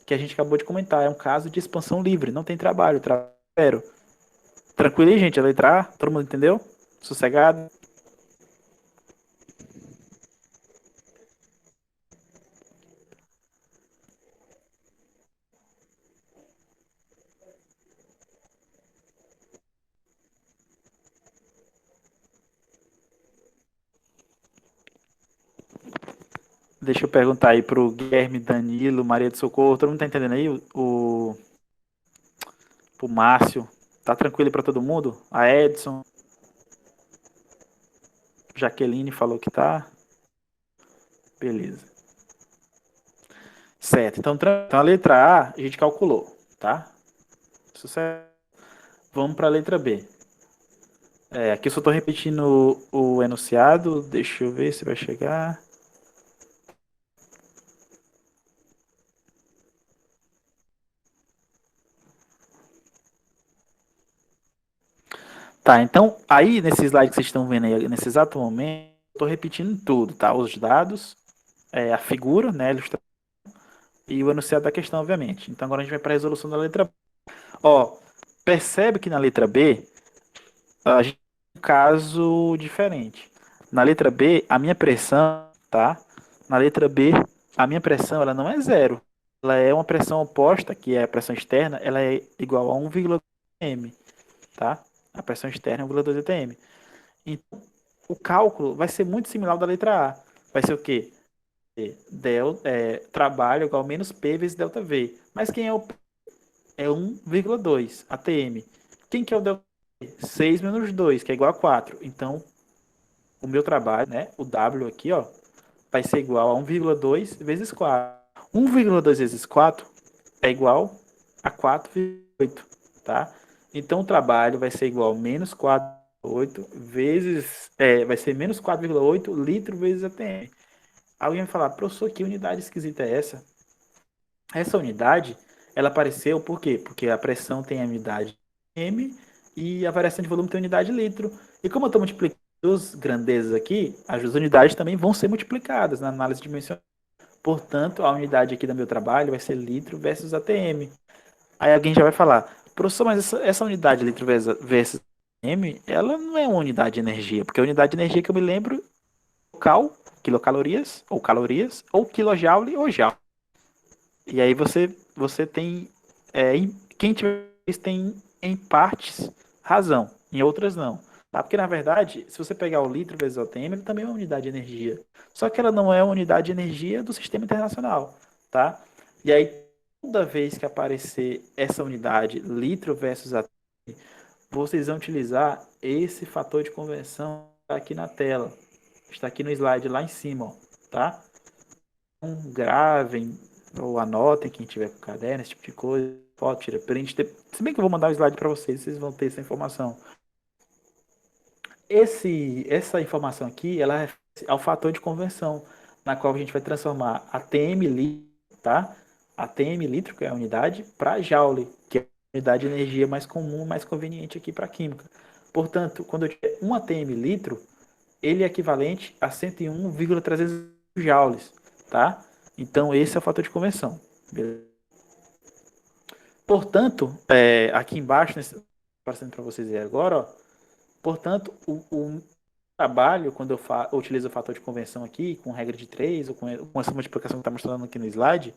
que a gente acabou de comentar, é um caso de expansão livre, não tem trabalho, trabalho é 0. Tranquilo aí, gente? A letra A, todo mundo entendeu? Sossegado? Deixa eu perguntar aí pro Guilherme, Danilo, Maria do Socorro. Todo mundo tá entendendo aí? Pro Márcio. Tá tranquilo para todo mundo? A Edson. Jaqueline falou que tá. Beleza. Certo. Então a letra A a gente calculou, tá? Sucesso. Vamos para a letra B. Aqui eu só estou repetindo o enunciado. Deixa eu ver se vai chegar. Tá, então, aí nesse slide que vocês estão vendo aí, nesse exato momento, eu estou repetindo tudo, tá? Os dados, a figura, né, a ilustração, e o enunciado da questão, obviamente. Então, agora a gente vai para a resolução da letra B. Ó, percebe que na letra B, a gente tem um caso diferente. Na letra B, a minha pressão, tá? Na letra B, a minha pressão, ela não é 0. Ela é uma pressão oposta, que é a pressão externa, ela é igual a 1,2 atm, tá? A pressão externa é 1,2 atm. Então, o cálculo vai ser muito similar ao da letra A. Vai ser o quê? Trabalho igual a menos P vezes delta V. Mas quem é o P? É 1,2 atm. Quem que é o delta V? 6 menos 2, que é igual a 4. Então, o meu trabalho, né, o W aqui, ó, vai ser igual a 1,2 vezes 4. 1,2 vezes 4 é igual a 4,8, tá? Então, o trabalho vai ser igual a menos 4,8 vezes... vai ser menos 4,8 litro vezes atm. Alguém vai falar, professor, que unidade esquisita é essa? Essa unidade, ela apareceu por quê? Porque a pressão tem a unidade M e a variação de volume tem a unidade litro. E como eu estou multiplicando duas grandezas aqui, as duas unidades também vão ser multiplicadas na análise dimensional. Portanto, a unidade aqui do meu trabalho vai ser litro versus atm. Aí alguém já vai falar, professor, mas essa unidade litro versus atm, ela não é uma unidade de energia, porque a unidade de energia que eu me lembro é quilocalorias, ou calorias, ou quilojoule ou joule. E aí você tem, quem tiver isso tem em partes razão, em outras não. Tá? Porque na verdade, se você pegar o litro vezes o ATM, ele também é uma unidade de energia. Só que ela não é uma unidade de energia do sistema internacional, tá? E aí toda vez que aparecer essa unidade, litro versus ATM, vocês vão utilizar esse fator de conversão aqui na tela. Está aqui no slide lá em cima, ó, tá? Então, gravem ou anotem quem tiver com caderno, esse tipo de coisa. Foto, tira print. Se bem que eu vou mandar o slide para vocês, vocês vão ter essa informação. Essa informação aqui, ela é o fator de conversão, na qual a gente vai transformar ATM litro, tá? ATM litro, que é a unidade, para joule, que é a unidade de energia mais comum, mais conveniente aqui para a química. Portanto, quando eu tiver 1 ATM litro, ele é equivalente a 101,300 joules, tá? Então, esse é o fator de conversão. Beleza? Portanto, aqui embaixo, passando para vocês verem agora, ó, portanto, o trabalho, quando eu utilizo o fator de conversão aqui, com regra de 3 ou com essa multiplicação que está mostrando aqui no slide,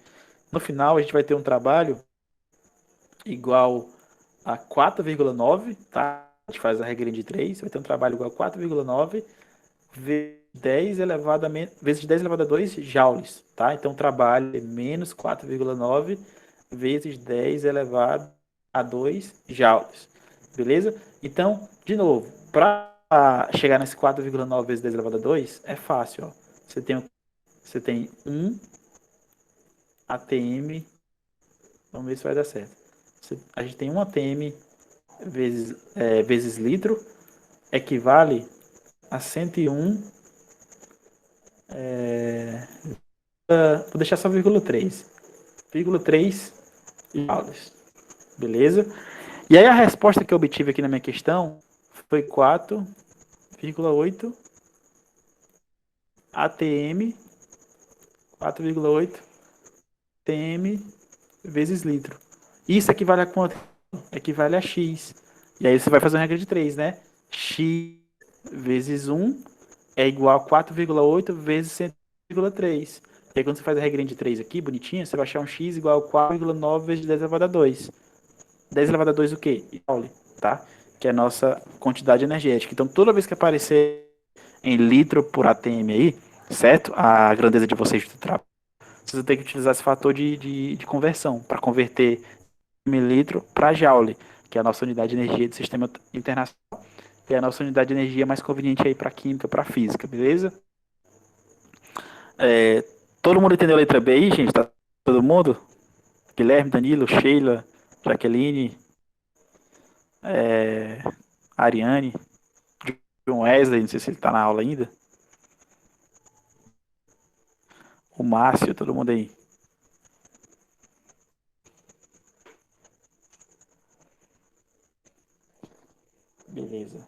no final a gente vai ter um trabalho igual a 4,9, tá? A gente faz a regra de 3, vai ter um trabalho igual a 4,9 vezes 10 elevado a 2 joules, tá? Então, o trabalho é menos 4,9 vezes 10 elevado a 2 joules, beleza? Então, de novo, para chegar nesse 4,9 vezes 10 elevado a 2, é fácil, ó. Você tem 1 ATM, vamos ver se vai dar certo. A gente tem 1 ATM vezes litro, equivale a 101, vou deixar só 0,3 joules, beleza? E aí a resposta que eu obtive aqui na minha questão foi 4,8 ATM, 4,8 ATM vezes litro. Isso equivale a quanto? Equivale a X. E aí você vai fazer uma regra de 3, né? X vezes 1 é igual a 4,8 vezes 100,3. E aí quando você faz a regrinha de 3 aqui, bonitinha, você vai achar um X igual a 4,9 vezes 10 elevado a 2. 10 elevado a 2 o quê? Joule, tá? Que é a nossa quantidade energética. Então toda vez que aparecer em litro por ATM aí, certo? A grandeza de vocês do trabalho, vocês vão ter que utilizar esse fator de conversão para converter mililitro para joule, que é a nossa unidade de energia do sistema internacional, que é a nossa unidade de energia mais conveniente aí para química, para física, beleza? Todo mundo entendeu a letra B aí, gente? Tá todo mundo? Guilherme, Danilo, Sheila, Jaqueline, Ariane, John Wesley, não sei se ele tá na aula ainda. O Márcio, todo mundo aí. Beleza.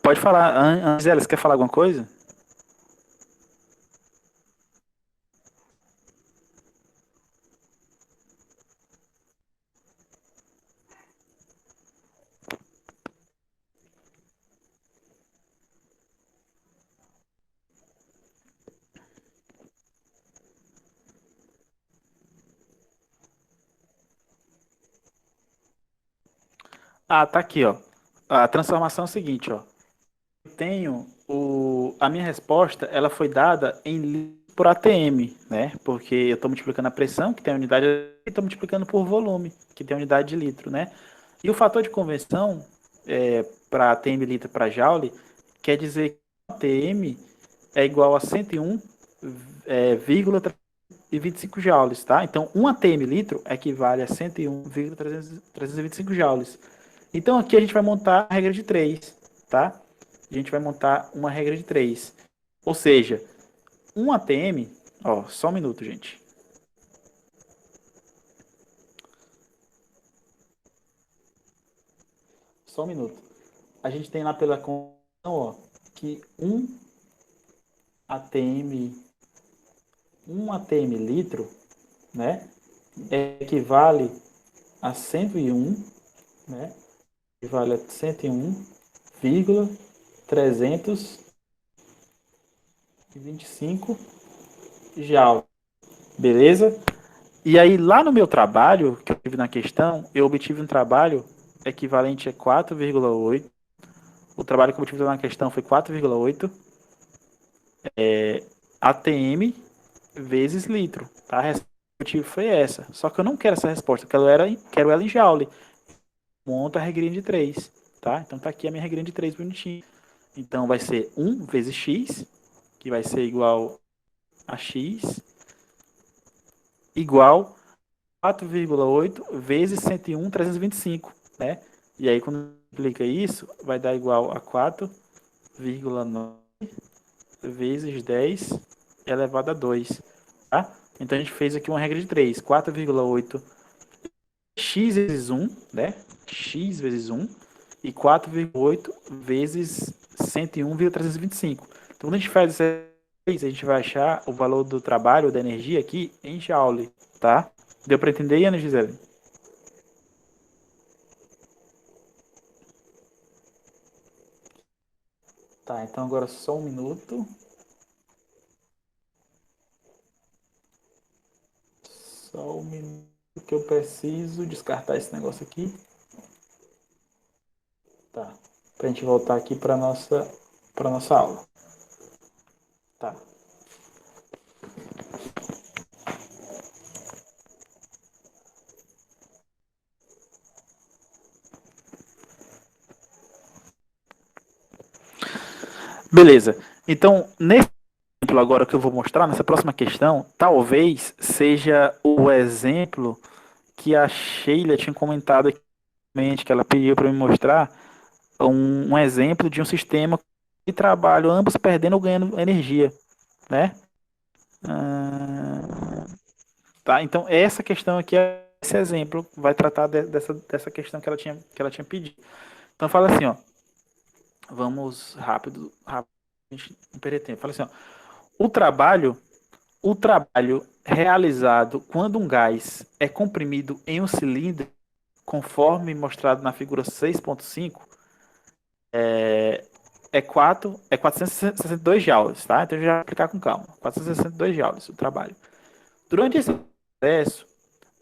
Pode falar, Angela, você quer falar alguma coisa? Tá aqui, ó. A transformação é o seguinte, ó. A minha resposta, ela foi dada em litro por ATM, né? Porque eu estou multiplicando a pressão, que tem a unidade, e estou multiplicando por volume, que tem a unidade de litro, né? E o fator de conversão para ATM litro para joule quer dizer que ATM é igual a 101,325 joules, tá? Então, 1 ATM litro equivale a 101,325 joules. Então, aqui a gente vai montar a regra de 3, tá? a gente vai montar uma regra de 3. Ou seja, um ATM, ó, só um minuto, gente. Só um minuto. A gente tem lá pela conta, ó, que ATM, um ATM litro, né, equivale a 101, né, equivale a 101,325 joule, beleza? E aí, lá no meu trabalho, que eu tive na questão, eu obtive um trabalho equivalente a 4,8. O trabalho que eu obtive na questão foi 4,8 ATM vezes litro. Tá? A resposta que eu tive foi essa. Só que eu não quero essa resposta, quero ela em joule. Monto a regrinha de 3. Tá? Então tá aqui a minha regrinha de 3 bonitinho. Então vai ser 1 vezes x, que vai ser igual a x, igual 4,8 vezes 101,325, né? E aí, quando aplica isso, vai dar igual a 4,9 vezes 10 elevado a 2, tá? Então, a gente fez aqui uma regra de 3. 4,8 x vezes 1, né? X vezes 1 e 4,8 vezes 101,325. Então, quando a gente faz isso, a gente vai achar o valor do trabalho, da energia aqui em joule, tá? Deu para entender, Ana Gisele? Tá, então agora só um minuto. Só um minuto que eu preciso descartar esse negócio aqui. Tá. Pra gente voltar aqui para nossa aula. Tá. Beleza. Então, nesse exemplo agora que eu vou mostrar, nessa próxima questão, talvez seja o exemplo que a Sheila tinha comentado aqui, que ela pediu para me mostrar um exemplo de um sistema de trabalho, ambos perdendo ou ganhando energia, né? Tá, então essa questão aqui, esse exemplo vai tratar dessa questão que ela tinha pedido. Então fala assim, ó, vamos rápido, a gente não perder tempo. Fala assim, ó, o trabalho realizado quando um gás é comprimido em um cilindro, conforme mostrado na figura 6.5, é 462 joules, tá? Então já vou aplicar com calma. 462 joules o trabalho. Durante esse processo,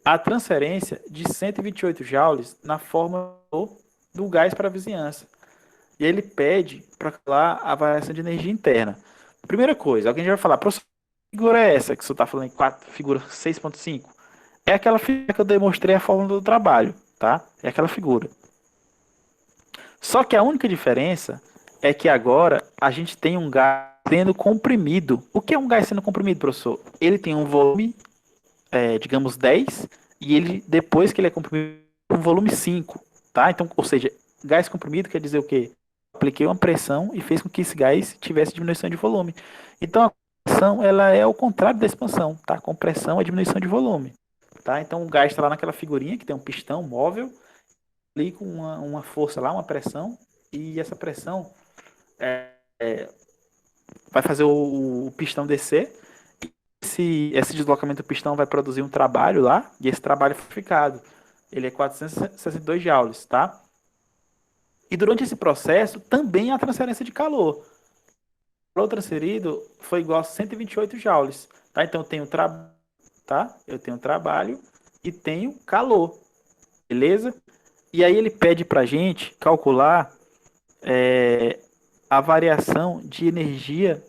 a transferência de 128 joules na forma do gás para a vizinhança. E ele pede para calcular a variação de energia interna. Primeira coisa, alguém já vai falar, professor, que figura é essa que você está falando em figura 6.5? É aquela figura que eu demonstrei a fórmula do trabalho, tá? É aquela figura. Só que a única diferença é que agora a gente tem um gás sendo comprimido. O que é um gás sendo comprimido, professor? Ele tem um volume, digamos, 10, e ele, depois que ele é comprimido, um volume 5, tá? Então, ou seja, gás comprimido quer dizer o quê? Apliquei uma pressão e fez com que esse gás tivesse diminuição de volume. Então, a compressão, ela é o contrário da expansão, tá? A compressão é diminuição de volume, tá? Então, o gás está lá naquela figurinha que tem um pistão móvel, ali com uma força lá, uma pressão, e essa pressão vai fazer o pistão descer. Esse deslocamento do pistão vai produzir um trabalho lá, e esse trabalho foi ficado. Ele é 462 joules, tá? E durante esse processo, também há transferência de calor. O calor transferido foi igual a 128 joules, tá? Então, eu tenho trabalho e tenho calor, beleza? E aí ele pede pra gente calcular a variação de energia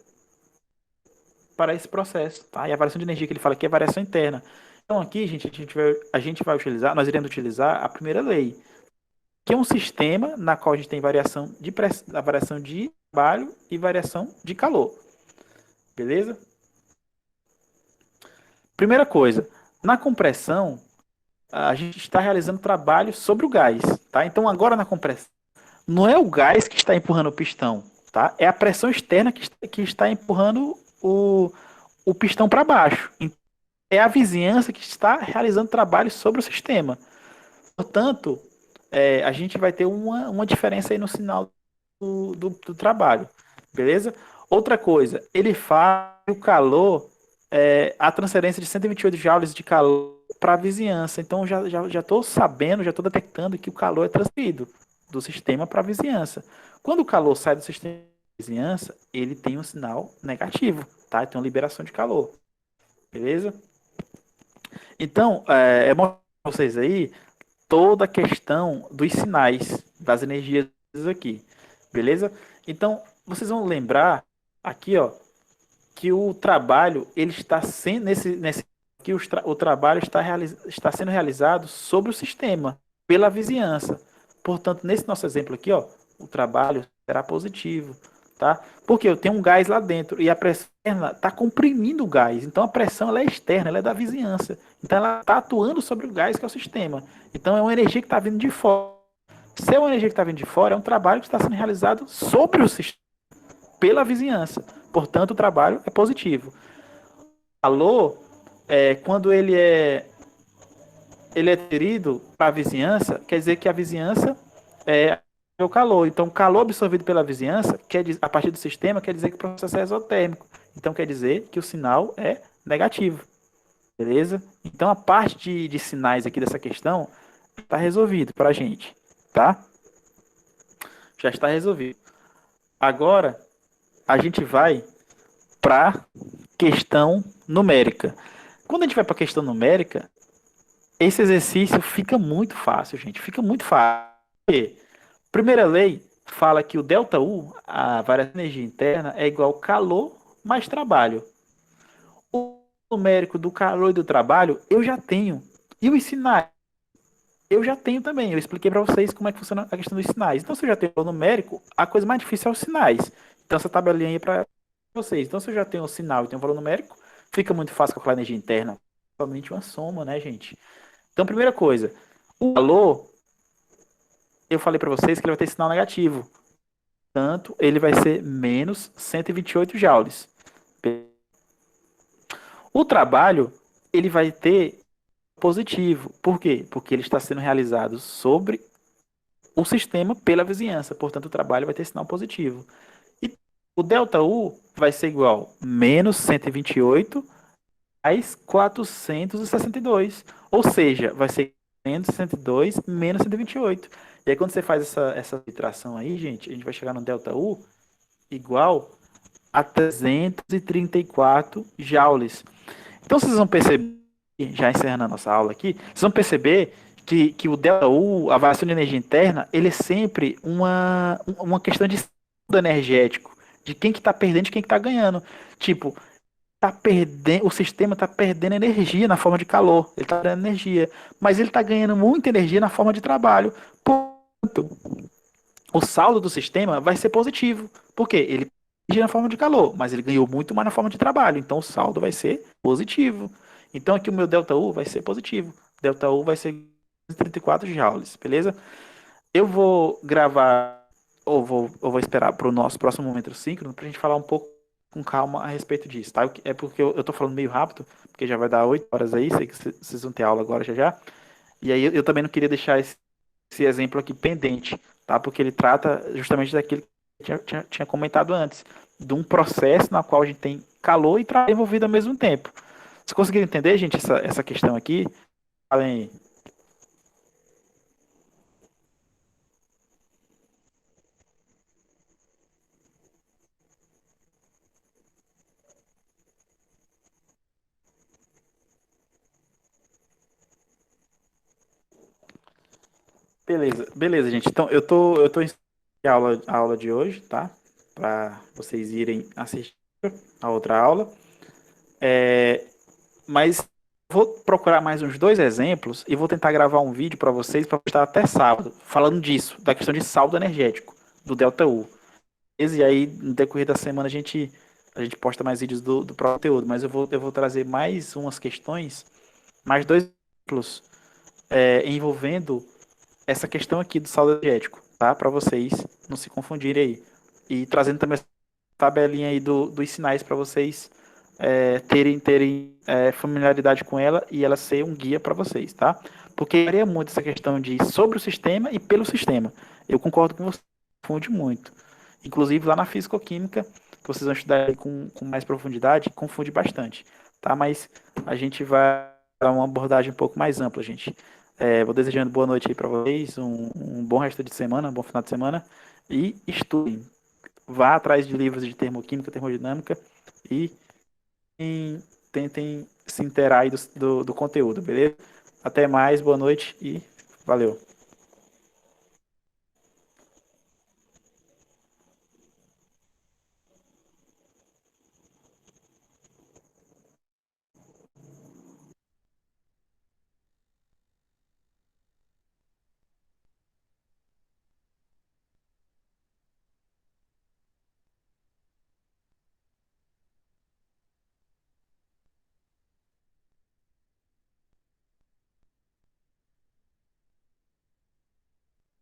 para esse processo, tá? E a variação de energia que ele fala aqui é variação interna. Então aqui, gente, nós iremos utilizar a primeira lei, que é um sistema na qual a gente tem variação de trabalho e variação de calor. Beleza? Primeira coisa, na compressão, a gente está realizando trabalho sobre o gás, tá? Então agora na compressão, não é o gás que está empurrando o pistão, tá? É a pressão externa que está empurrando o pistão para baixo. É a vizinhança que está realizando trabalho sobre o sistema. Portanto, a gente vai ter uma diferença aí no sinal do trabalho, beleza? Outra coisa, ele faz o calor, a transferência de 128 joules de calor para a vizinhança. Então, já estou sabendo, já estou detectando que o calor é transferido do sistema para a vizinhança. Quando o calor sai do sistema para a vizinhança, ele tem um sinal negativo, tá? Tem uma liberação de calor, beleza? Então, mostrar para vocês aí toda a questão dos sinais das energias aqui, beleza? Então, vocês vão lembrar aqui, ó, que o trabalho ele está sendo nesse que o trabalho está sendo realizado sobre o sistema pela vizinhança. Portanto, nesse nosso exemplo aqui, ó, o trabalho será positivo, tá? Porque eu tenho um gás lá dentro e a pressão está comprimindo o gás. Então a pressão ela é externa, ela é da vizinhança. Então ela está atuando sobre o gás que é o sistema. Então é uma energia que está vindo de fora. Se é uma energia que está vindo de fora, é um trabalho que está sendo realizado sobre o sistema pela vizinhança. Portanto, o trabalho é positivo. Calor, quando ele é transferido para a vizinhança, quer dizer que a vizinhança é o calor. Então, o calor absorvido pela vizinhança, a partir do sistema, quer dizer que o processo é exotérmico. Então, quer dizer que o sinal é negativo. Beleza? Então, a parte de sinais aqui dessa questão está resolvido para a gente. Tá? Já está resolvido. Agora, a gente vai para questão numérica. Quando a gente vai para a questão numérica, esse exercício fica muito fácil, gente. Fica muito fácil. Primeira lei fala que o ΔU, a variação de energia interna, é igual calor mais trabalho. O numérico do calor e do trabalho eu já tenho. E os sinais eu já tenho também. Eu expliquei para vocês como é que funciona a questão dos sinais. Então, se eu já tenho o numérico, a coisa mais difícil é os sinais. Então, essa tabelinha aí para vocês. Então, se eu já tenho o sinal e tenho o valor numérico, fica muito fácil calcular a energia interna. Somente uma soma, né, gente? Então, primeira coisa, o valor, eu falei para vocês que ele vai ter sinal negativo. Portanto, ele vai ser menos 128 joules. O trabalho, ele vai ter positivo. Por quê? Porque ele está sendo realizado sobre o sistema pela vizinhança. Portanto, o trabalho vai ter sinal positivo. E o ΔU vai ser igual a menos 128 mais 462. Ou seja, vai ser menos 102 menos 128. E aí, quando você faz essa subtração aí, gente, a gente vai chegar no ΔU igual a 334 joules. Então, vocês vão perceber, já encerrando a nossa aula aqui, vocês vão perceber que o ΔU, a variação de energia interna, ele é sempre uma questão de saldo energético, de quem que está perdendo e de quem que está ganhando. Tipo, o sistema está perdendo energia na forma de calor, ele está perdendo energia, mas ele está ganhando muita energia na forma de trabalho. Portanto, o saldo do sistema vai ser positivo. Por quê? Ele perdeu energia na forma de calor, mas ele ganhou muito mais na forma de trabalho, então o saldo vai ser positivo. Então aqui o meu ΔU vai ser positivo. ΔU vai ser 34 joules, beleza? Eu vou gravar, ou vou esperar para o nosso próximo momento síncrono, para a gente falar um pouco com calma a respeito disso, tá? É porque eu tô falando meio rápido, porque já vai dar 8 horas aí, sei que vocês vão ter aula agora já já. E aí eu também não queria deixar esse exemplo aqui pendente, tá? Porque ele trata justamente daquilo que eu tinha comentado antes, de um processo na qual a gente tem calor e trabalho envolvido ao mesmo tempo. Vocês conseguiram entender, gente, essa questão aqui? Falem aí. Beleza, gente. Então, eu tô em a aula de hoje, tá? Para vocês irem assistir a outra aula. Mas vou procurar mais uns dois exemplos e vou tentar gravar um vídeo para vocês para postar até sábado, falando disso, da questão de saldo energético do ΔU. E aí, no decorrer da semana, a gente posta mais vídeos do próprio conteúdo, mas eu vou trazer mais umas questões, mais dois exemplos envolvendo essa questão aqui do saldo energético, tá? Para vocês não se confundirem aí. e trazendo também essa tabelinha aí dos sinais para vocês terem familiaridade com ela e ela ser um guia para vocês, tá? Porque varia muito essa questão de sobre o sistema e pelo sistema. Eu concordo com você, confunde muito. Inclusive lá na fisicoquímica, que vocês vão estudar aí com mais profundidade, confunde bastante, tá? Mas a gente vai dar uma abordagem um pouco mais ampla, gente. Vou desejando boa noite aí para vocês, um bom resto de semana, um bom final de semana e estudem. Vá atrás de livros de termoquímica, termodinâmica e tentem se inteirar aí do conteúdo, beleza? Até mais, boa noite e valeu.